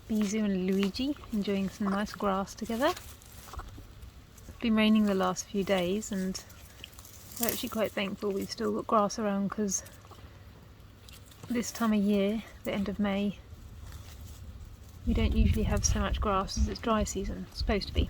Bisou and Luigi enjoying some nice grass together. It's been raining the last few days and we're actually quite thankful we've still got grass around, because this time of year, the end of May, we don't usually have so much grass as it's dry season. It's supposed to be.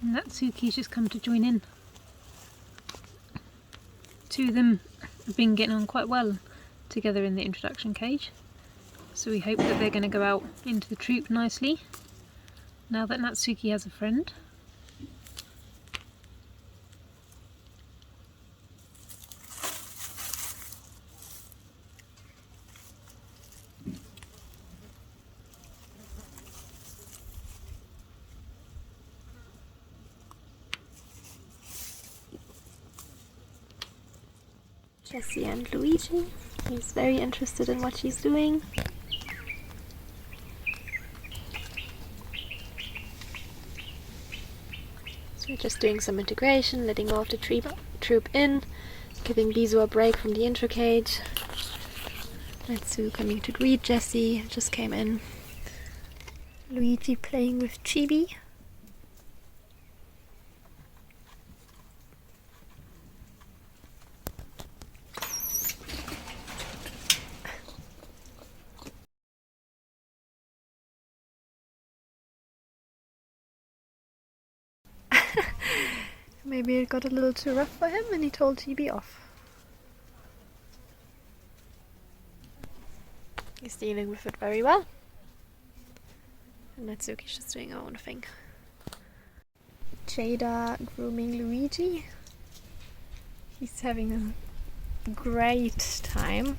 Natsuki's just come to join in. Two of them have been getting on quite well together in the introduction cage, so we hope that they're going to go out into the troop nicely now that Natsuki has a friend. Jessie and Luigi. He's very interested in what she's doing. So we're just doing some integration, letting go of the troop in, giving Bisou a break from the intro cage. Natsu coming to greet Jessie, just came in. Luigi playing with Chibi. Maybe it got a little too rough for him and he told Chibi off. He's dealing with it very well. And Natsuki's just doing her own thing. Jada grooming Luigi. He's having a great time.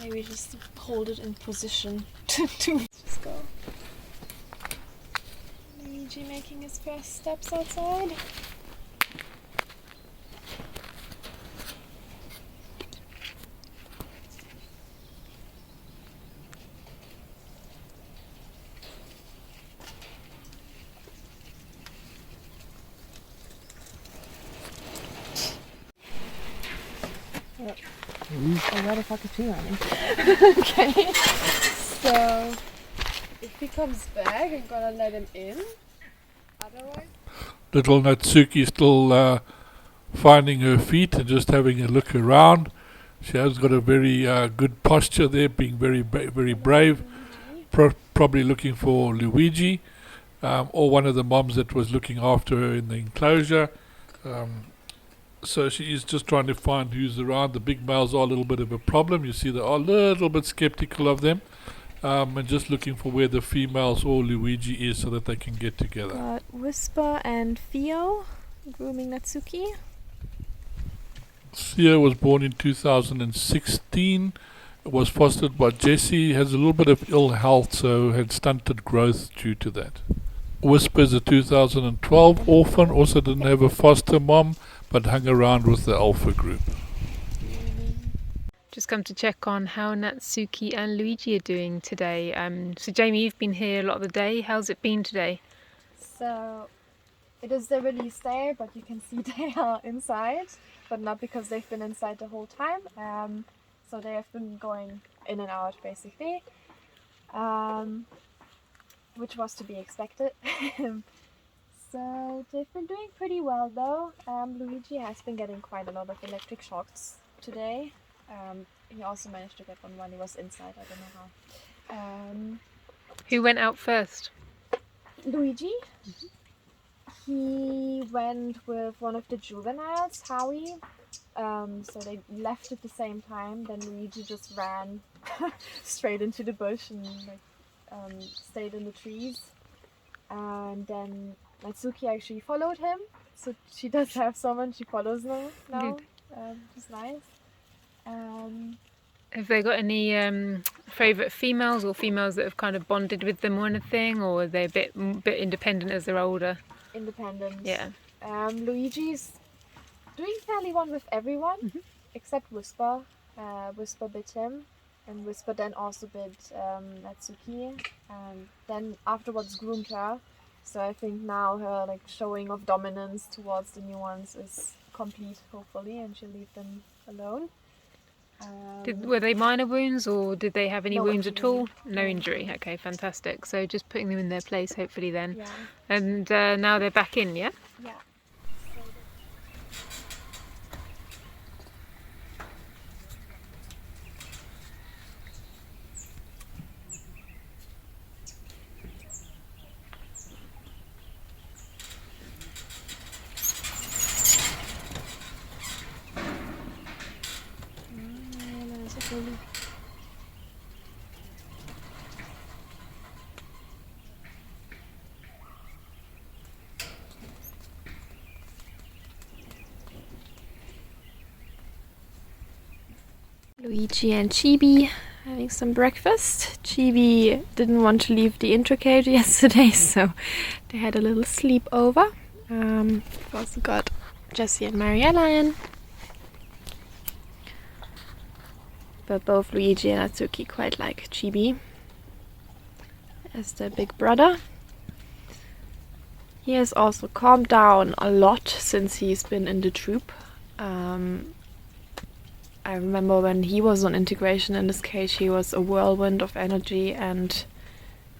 Maybe just hold it in position to just go. Luigi making his first steps outside. Oh, where the fuck is she running? Okay. So if he comes back, I'm gonna let him in. Otherwise, Little Natsuki still finding her feet and just having a look around. She has got a very good posture there, being very brave. Probably looking for Luigi, or one of the moms that was looking after her in the enclosure. So she is just trying to find who's around. The big males are a little bit of a problem. You see they are a little bit skeptical of them, and just looking for where the females or Luigi is so that they can get together. got Whisper and Theo grooming Natsuki. Theo was born in 2016, was fostered by Jessie, has a little bit of ill health, so had stunted growth due to that. Whisper is a 2012 orphan, also didn't have a foster mom, but hung around with the alpha group. Just come to check on how Natsuki and Luigi are doing today. So Jamie, you've been here a lot of the day. How's it been today? So it is the release day, but you can see they are inside, but not because they've been inside the whole time. So they have been going in and out basically, which was to be expected. So they've been doing pretty well though. Luigi has been getting quite a lot of electric shocks today. He also managed to get one when he was inside, I don't know how. Who went out first? Luigi, he went with one of the juveniles, Howie. So they left at the same time. Then Luigi just ran straight into the bush and stayed in the trees. And then Natsuki actually followed him. So she does have someone she follows now, which is nice. Have they got any favourite females or females that have kind of bonded with them or anything, or are they a bit independent as they're older? Independent. Yeah. Luigi's doing fairly well with everyone except Whisper. Whisper bit him, and Whisper then also bit Natsuki, and then afterwards groomed her. So I think now her showing of dominance towards the new ones is complete, hopefully, and she'll leave them alone. Were they minor wounds, or did they have any wounds injury. at all? No injury. Okay, fantastic. So just putting them in their place, hopefully then. Yeah. And now they're back in, yeah? Yeah. Luigi and Chibi having some breakfast. Chibi didn't want to leave the intricate yesterday, so they had a little sleepover. We've also got Jessie and Mariella in. But both Luigi and Natsuki quite like Chibi as their big brother. He has also calmed down a lot since he's been in the troop. I remember when he was on integration in this cage, he was a whirlwind of energy and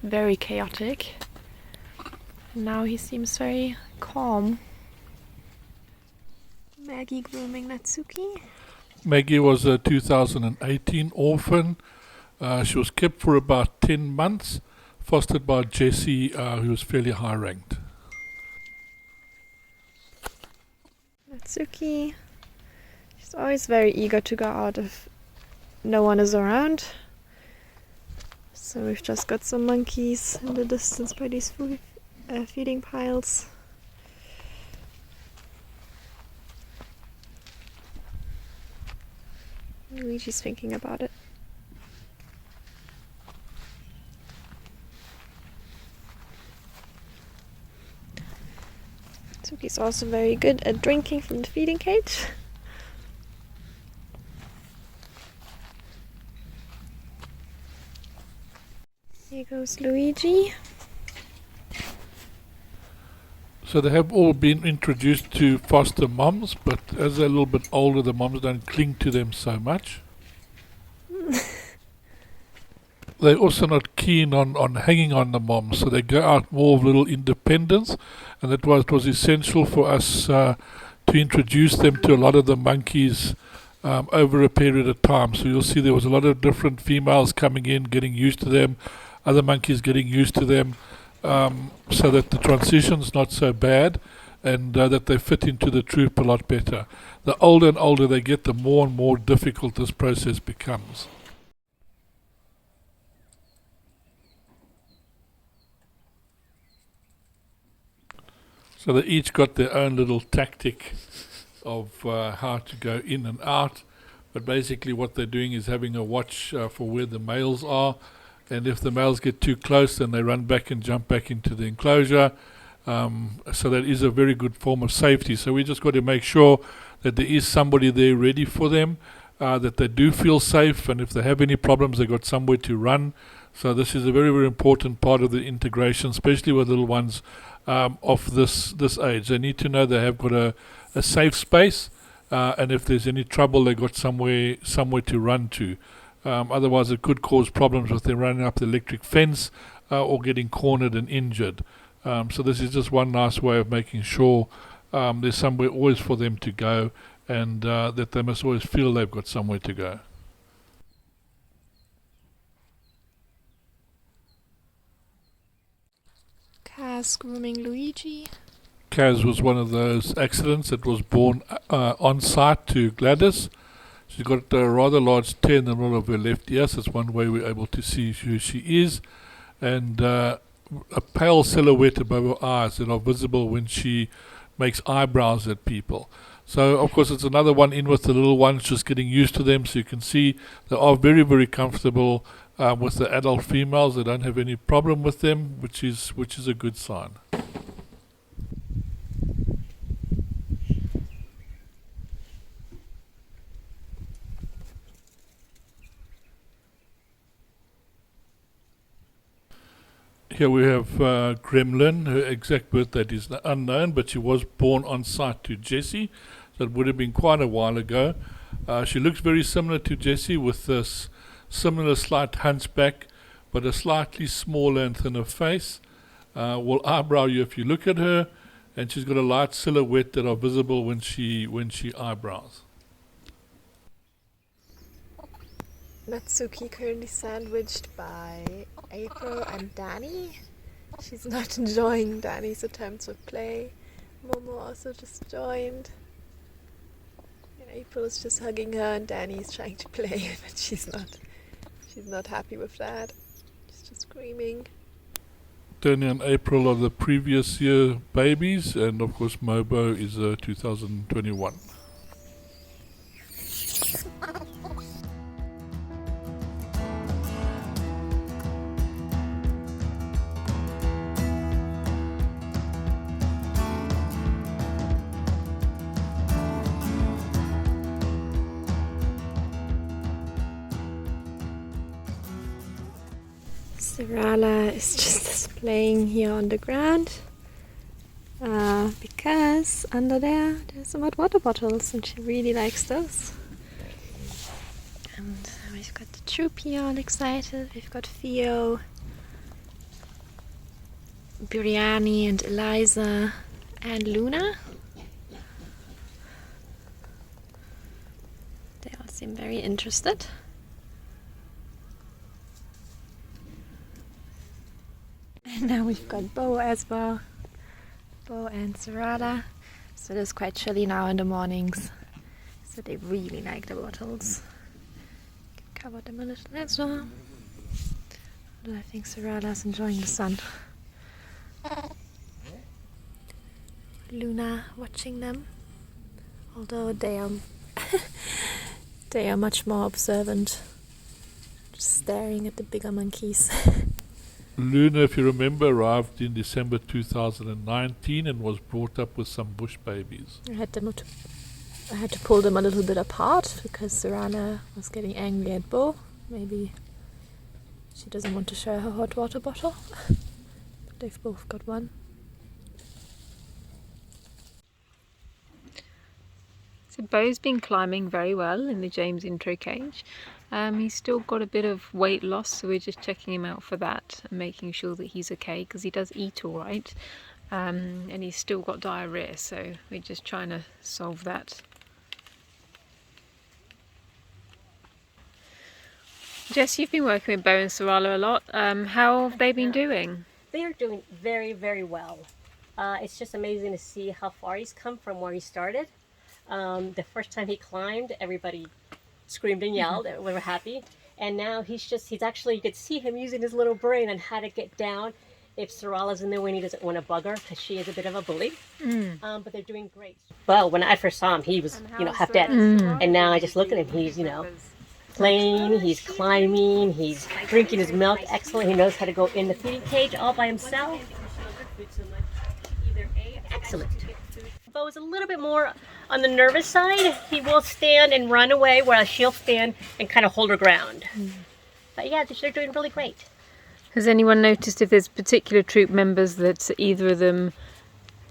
very chaotic. Now he seems very calm. Maggie grooming Natsuki. Maggie was a 2018 orphan. She was kept for about 10 months, fostered by Jessie, who was fairly high ranked. Natsuki. She's always very eager to go out if no one is around. So we've just got some monkeys in the distance by these feeding piles. Luigi's thinking about it. Natsuki's also very good at drinking from the feeding cage. Here goes Luigi. So they have all been introduced to foster moms, but as they're a little bit older, the moms don't cling to them so much. They're also not keen on hanging on the moms, so they go out more of little independence, and that was, it was essential for us to introduce them to a lot of the monkeys over a period of time. So you'll see there was a lot of different females coming in, getting used to them, other monkeys getting used to them, so that the transition's not so bad, and that they fit into the troop a lot better. The older and older they get, the more and more difficult this process becomes. So they each got their own little tactic of how to go in and out, but basically what they're doing is having a watch for where the males are, and if the males get too close, then they run back and jump back into the enclosure. So that is a very good form of safety. So we just got to make sure that there is somebody there ready for them, that they do feel safe, and if they have any problems, they got somewhere to run. So this is a very, very important part of the integration, especially with little ones of this age. They need to know they have got a safe space, and if there's any trouble, they got somewhere to run to. Otherwise, it could cause problems with them running up the electric fence or getting cornered and injured. So this is just one nice way of making sure there's somewhere always for them to go, and that they must always feel they've got somewhere to go. Kaz grooming Luigi. Kaz was one of those accidents that was born on site to Gladys. She's got a rather large tear in the middle of her left ear, so that's one way we're able to see who she is. And a pale silhouette above her eyes that are visible when she makes eyebrows at people. So, of course, it's another one in with the little ones, just getting used to them. So you can see they are very, very comfortable with the adult females. They don't have any problem with them, which is a good sign. Here we have Gremlin. Her exact birth date is unknown, but she was born on site to Jessie, so it would have been quite a while ago. She looks very similar to Jessie, with this similar slight hunchback, but a slightly smaller and thinner face. Will eyebrow you if you look at her, and she's got a light silhouette that are visible when she eyebrows. Natsuki currently sandwiched by April and Danny. She's not enjoying Danny's attempts with play. Momo also just joined. And April is just hugging her and Danny is trying to play, but she's not happy with that. She's just screaming. Danny and April are the previous year babies, and of course Mobo is 2021. Serala is just playing here on the ground because under there's some hot water bottles and she really likes those. And we've got the troop here all excited. We've got Theo, Biryani and Eliza and Luna. They all seem very interested. And now we've got Beau as well. Beau and Serala. So it is quite chilly now in the mornings. So they really like the bottles. Can cover them a little as well. Although I think Serala's enjoying the sun. Luna watching them. Although they are much more observant. Just staring at the bigger monkeys. Luna, if you remember, arrived in December 2019 and was brought up with some bush babies. I had to pull them a little bit apart because Serala was getting angry at Beau. Maybe she doesn't want to share her hot water bottle. But they've both got one. So Beau's been climbing very well in the James intro cage. He's still got a bit of weight loss, so we're just checking him out for that and making sure that he's okay, because he does eat all right, and he's still got diarrhea, so we're just trying to solve that. Jess, you've been working with Beau and Serala a lot. How have they been doing? They are doing very, very well. It's just amazing to see how far he's come from where he started. The first time he climbed, everybody screamed and yelled. We were happy. And now he's actually, you could see him using his little brain on how to get down if Serala's in there when he doesn't want to bug her, because she is a bit of a bully. But they're doing great. Well, when I first saw him, he was, half dead. And now I just look at him, he's, playing, he's climbing, he's drinking his milk. Excellent. He knows how to go in the feeding cage all by himself. Excellent. Beau is a little bit more on the nervous side. He will stand and run away, whereas she'll stand and kind of hold her ground. But yeah, they're doing really great. Has anyone noticed if there's particular troop members that either of them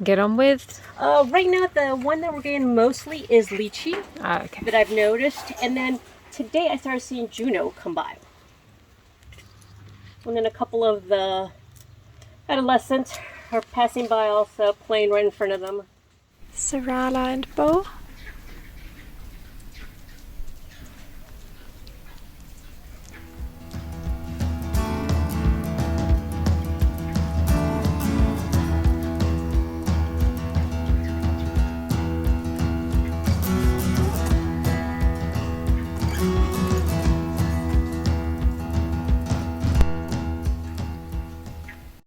get on with? Right now, the one that we're getting mostly is Lychee, Okay. that I've noticed. And then today I started seeing Juno come by. And then a couple of the adolescents are passing by also, playing right in front of them. Serala and Beau.